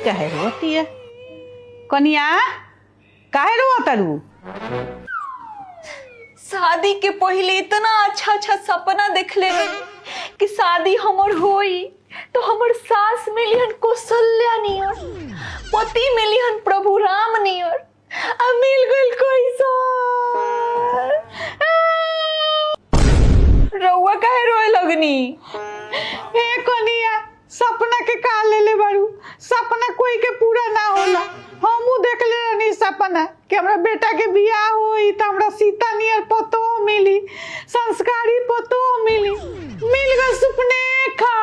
काहे रोती है कनिया, काहे रोता रू? शादी के पहले इतना अच्छा अच्छा सपना देखले रही कि शादी हमर होई तो हमर सास मिलियन कौशल्या नियर, पति मिलियन प्रभु राम नियर, अब मिल गइल कैसा। रउआ काहे रोए लगनी? ए कनिया, सपना के का ले बारू? सपना कोई के पूरा ना होला। हमू देखले रहनी सपना कि हमरा बेटा के बियाह होई त हमरा सीता नियर पतो मिली, संस्कारी पतो मिली, मिल गए सुपने खा।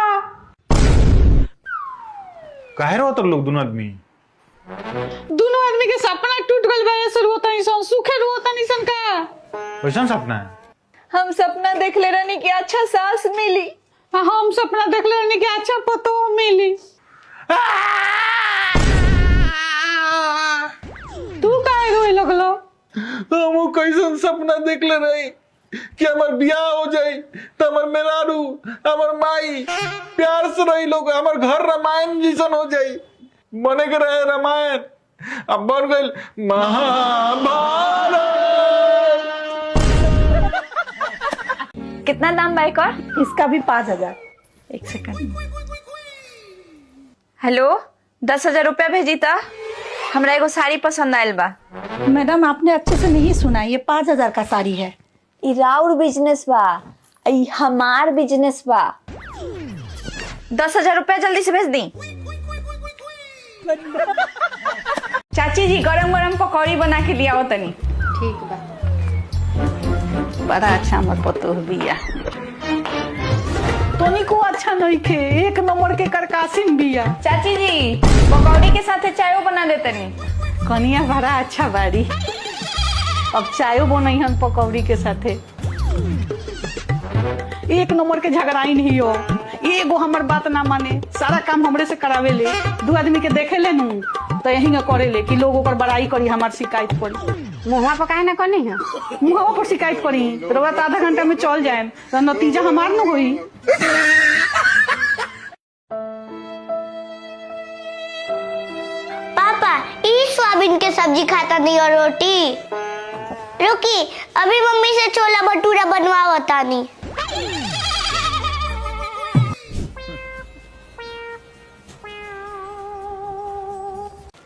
काहे रोत लोग दोनों आदमी? दोनों आदमी के सपना टूट गइल बा, ऐसे रोता नहीं सन, सुखे रोता नहीं सन का। कैसा सपना है? हम सपना देखले रहनी कि अच्छा सास मिली। हम सपना देखले रहनी कि अच्छा पतो मिली। तू काहे रोए लगलो? हम कैसन सपना देखले रही कि हमार बियाह हो जाई त हमार मेहरारू, हमार माई प्यार से रही लोग, हमार घर रामायण जैसन हो जाई। बने के रहे रामायण, अब बन गइल महाभारत। कितना दाम बाइक का? इसका भी 5,000। एक सेकंड। हेलो, 10,000 रुपया भेजी था। हमरा एगो साड़ी पसंद आयल बा। मैडम आपने अच्छे से नहीं सुना, ये 5,000 का साड़ी है। ई राउर बिजनेस बा, ई हमार बिजनेस बा। 10,000 रुपया जल्दी से भेज दी। चाची जी गरम गरम पकौड़ी बना के लिया तनी। ठीक बा। बड़ा अच्छा मत पतो बिया, तनिको अच्छा नहीं खे, एक नंबर के करकासिन बिया। चाची जी पकौड़ी के साथ चायो बना दे तनी। कनिया बड़ा अच्छा बाड़ी, अब चायो बनई हन पकौड़ी के साथे। एक नंबर के झगड़ाई नहीं हो, एगो हमर बात ना माने, सारा काम हमरे से करावे ले। दू आदमी के देखे ले नू तो यही करे ले कि लोग ओकर बड़ाई करी, हमार शिकायत करी। मुँह पर काहे ना करनी है? मुँह पर शिकायत करी तो आधा घंटा में चल जाए तो नतीजा हमार न होई। पापा ई सोयाबीन के सब्जी खाता नहीं और रोटी। रुकी, अभी मम्मी से छोला भटूरा बनवावता नहीं।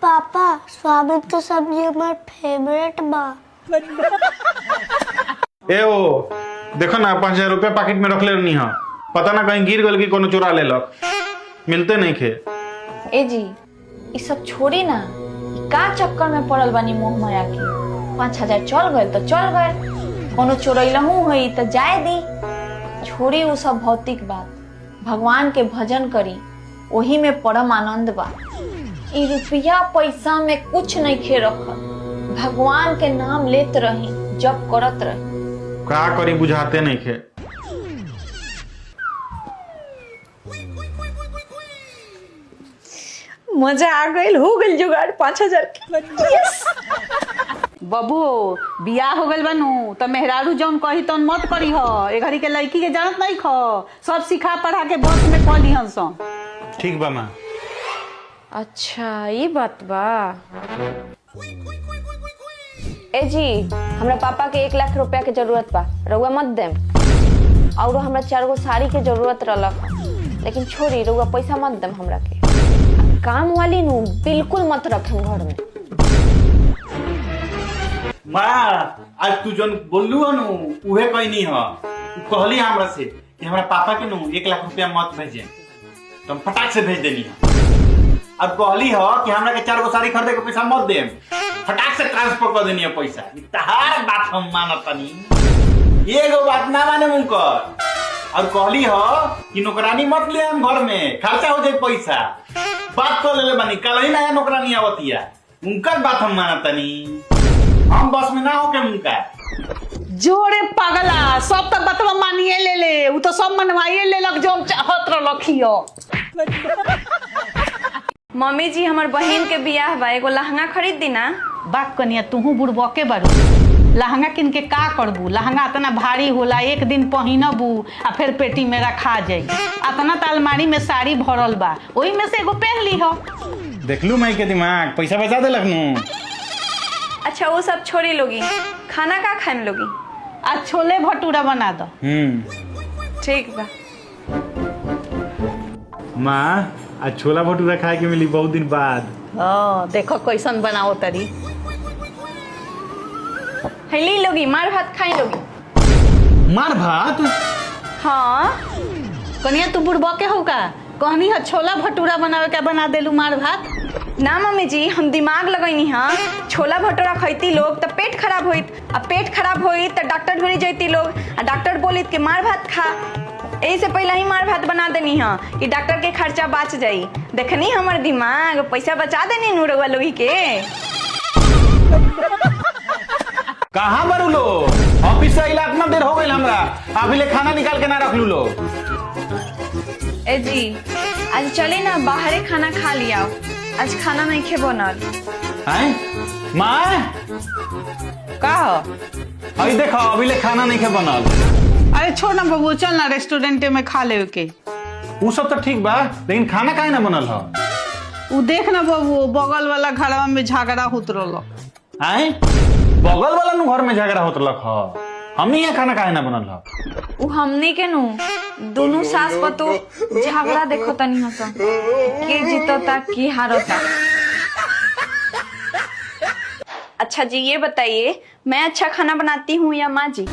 पापा सोयाबीन के सब्जी हमार फेवरेट बा। ए ओ देखो ना, 5,000 रुपया पॉकेट में रख ले नहीं है, पता ना कहीं गिर गल कि कोनो चोरा ले लक, मिलते नहीं खे। ए जी ये सब छोड़ी ना, का चक्कर में पड़ल बानी मोह माया के। 5,000 चल गए तो चल गए, कोनो चोरैलहू हुई तो जाए दी। छोड़ी वो सब भौतिक बात, भगवान के भजन करी, वही में परम आनंद बा। ई रुपया पैसा में कुछ नहीं खे रखल, भगवान के नाम लेत रही, जप करत रही। का करी बुझाते नहीं खे। मजा आ गई, हो गई जुगाड़ 5,000 बबू बियाह हो गइल बनू तो मेहरारू जौन कही तौन मत करी हो। ए घड़ी के लड़की के जानत नहीं खो, सब सिखा पढ़ा के बस में कह ली हंस। ठीक बा माँ। अच्छा ये बात बा। ए जी हमरा पापा के 1 लाख रुपया के जरूरत बा, रउआ मत देम। और हमरा 4 गो साड़ी के जरूरत रहलक, लेकिन छोड़ी रउआ पैसा मत देम हमरा के। काम वाली नु बिल्कुल मत रखें घर में। माँ आज तू जौन बोललू है नु उहे कहीं नहीं है। तू कहली हमरा से कि हमरा पापा के नु 1 लाख रुपया मत भेजे, तो हम फटाक से भेज देनी है। अब कहली हो कि हमरा के 4 गो साड़ी खरीदे के पैसा मत देम, फटाक से ट्रांसफर कर देनी है पैसा। तहार बात हम मानतनी, एगो बात ना माने मुनकर। और कहली हो कि नौकरानी मत ले हम घर में, खर्चा हो जाए पैसा। बात कर ले बानी, कल ही नया नौकरानी आवतिया, उनकर बात हम मानतनी, हम बस में ना हो के उनका। जोरे पगला, सब तो बतवा मानिए ले ले, उ तो सब मनवाइए ले लग जो हम चाहत रखियो। मम्मी जी हमर बहन के बियाह बा, एगो लहंगा खरीद दी ना। बाक कनिया तूहू बुड़बके बारू, लहंगा किन के का करबू? लहंगा इतना भारी होला, एक दिन पहिनबू आ फिर पेटी में रखा जाई। इतना तो अलमारी में साड़ी भरल बा, ओही में से एगो पहन ली हो। देख लू मैं के दिमाग पैसा बचा दे लखनऊ। अच्छा वो सब छोड़ी लोगी, खाना का खाए लोगी? आज छोले भटूरा बना दो। ठीक बा। माँ आज छोला भटूरा खाए के मिली बहुत दिन बाद। हाँ देखो कैसन बनाओ तरी। हेली लोगी, मार भात खाई लोगी। मार भात? हाँ कनिया तू बुढ़बो के हो का? कहनी है छोला भटूरा बनावे के बना देलू मार भात। ना मम्मी जी, हम दिमाग लगैनी हाँ, छोला भटूरा खैती लोग तो पेट खराब होइत, अब पेट खराब होइत तो डॉक्टर ढूंढी जैती लोग, आ डॉक्टर बोलित कि मार भात खा। यही से पहले ही मार भात बना देनी हाँ कि डॉक्टर के खर्चा बच जाई। देखनी हमार दिमाग, पैसा बचा देनी नूरवा लोगी के। कहाँ बरू लो? ऑफिस से इला इतना देर हो गई हमरा, अभी ले खाना निकाल के ना रख लू लो। ए जी आज चले ना बाहरे खाना खा लिया, आज खाना नहीं खे बनल। हैं माँ का हो? अभी देखो अभी ले खाना नहीं के बनल। अरे छोड़ ना बबू, चल ना रेस्टोरेंट में खा ले के। वो सब तो ठीक बा लेकिन खाना काहे ना बनल हो? उ देख ना बबू, बगल वाला घरवा में झगड़ा होत रहलो। हैं बगल वाला नु घर में झगड़ा होत लख हो, हमनी यहाँ खाना काहे ना बनल हो? उ हमनी के नु दोनों सास पतो झगड़ा देखो तनी हस, के जीतता के हारता। अच्छा जी ये बताइए, मैं अच्छा खाना बनाती हूँ या माँ जी?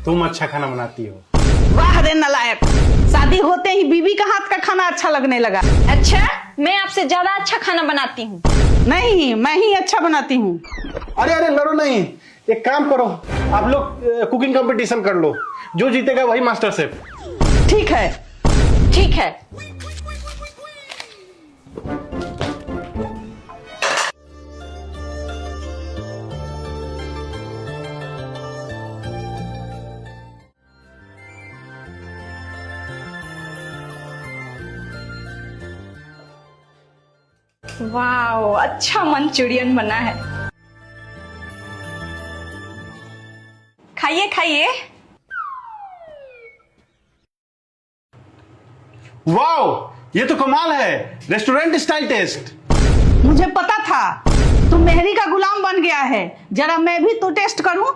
तुम अच्छा खाना बनाती हो। वाह रे नालायक, शादी होते ही बीवी का हाथ का खाना अच्छा लगने लगा। अच्छा मैं आपसे ज्यादा अच्छा खाना बनाती हूँ। नहीं मैं ही अच्छा बनाती हूँ। अरे अरे लड़ो नहीं, एक काम करो आप लोग कुकिंग कंपटीशन कर लो, जो जीतेगा वही मास्टर शेफ। ठीक है। ठीक है। वाओ अच्छा मंचूरियन बना है, खाइए खाइए। वाओ ये तो कमाल है, रेस्टोरेंट स्टाइल टेस्ट। मुझे पता था तू मेहरी का गुलाम बन गया है, जरा मैं भी तो टेस्ट करूं।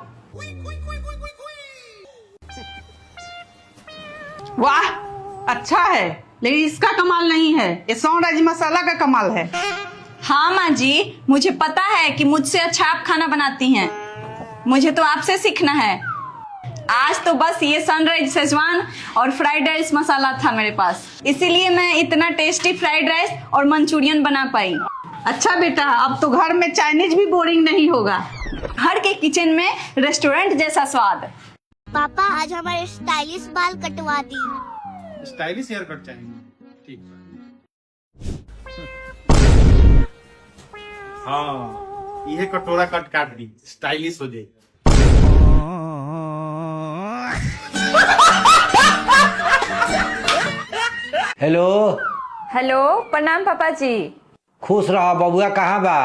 वाह अच्छा है, लेकिन इसका कमाल नहीं है, ये सौंराज मसाला का कमाल है। हाँ माँ जी मुझे पता है कि मुझसे अच्छा आप खाना बनाती हैं, मुझे तो आपसे सीखना है। आज तो बस ये सनराइज शेजवान और फ्राइड राइस मसाला था मेरे पास, इसीलिए मैं इतना टेस्टी फ्राइड राइस और मंचूरियन बना पाई। अच्छा बेटा, अब तो घर में चाइनीज भी बोरिंग नहीं होगा। घर के किचन में रेस्टोरेंट जैसा स्वाद। पापा आज हमारे स्टाइलिश बाल कटवा दी। स्टाइलिश हेयर कट चाहिए? ठीक है। हाँ ये कटोरा कट काट दी, स्टाइलिश हो जाएगी। हेलो। हेलो प्रणाम पापा जी। खुश रहो। बबुआ कहाँ बा?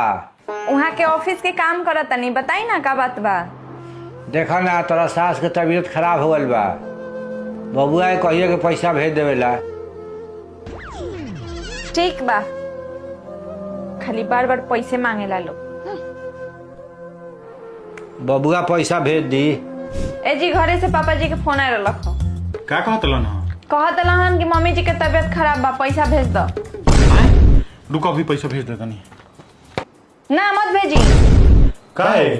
वहाँ के ऑफिस के काम करत तनी, बताई ना का बात बा। देखा ना तोरा सास के तबीयत खराब हो गल बा, बबुआ कहिए के पैसा भेज देवेला। ठीक बा, खाली बार बार पैसे मांगे ला लो। बबुआ पैसा भेज दी। ए जी घरे से पापा जी के फोन आयल रखो। का कहत ना? कहत हन कि मम्मी जी के तबीयत खराब बा, पैसा भेज दो। रुको अभी पैसा भेज देता नहीं। ना मत भेजी। काहे?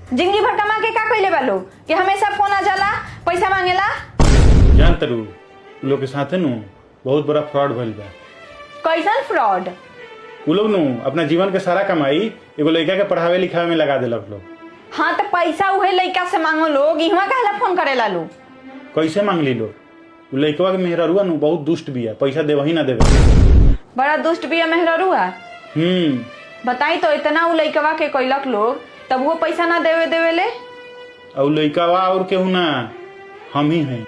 जिंदगी भर कमा के का कइले बालो कि हमेशा फोन आ जाला पैसा मांगेला। जान तरु उ लोग के साथे नु बहुत बड़ा फ्रॉड भइल बा। कैसन फ्रॉड? उ लोग नु अपना जीवन के सारा कमाई एगो लड़का के पढ़ावे लिखावे में लगा देलक लोग। हाँ तो पैसा उहे लड़का से मांगो लोग, इहवा काहेला फोन करेला लो? कैसे मांग ली लोग? उ लड़कवा के मेहररुआ नु बहुत दुष्ट बिया, पैसा देवही ना देवे। बड़ा दुष्ट बिया मेहररुआ। बताई तो इतना उ लड़कवा के कइलक लोग, तब वो पैसा ना देवे देवेले। और लड़कवा और केहू ना, हम ही हैं।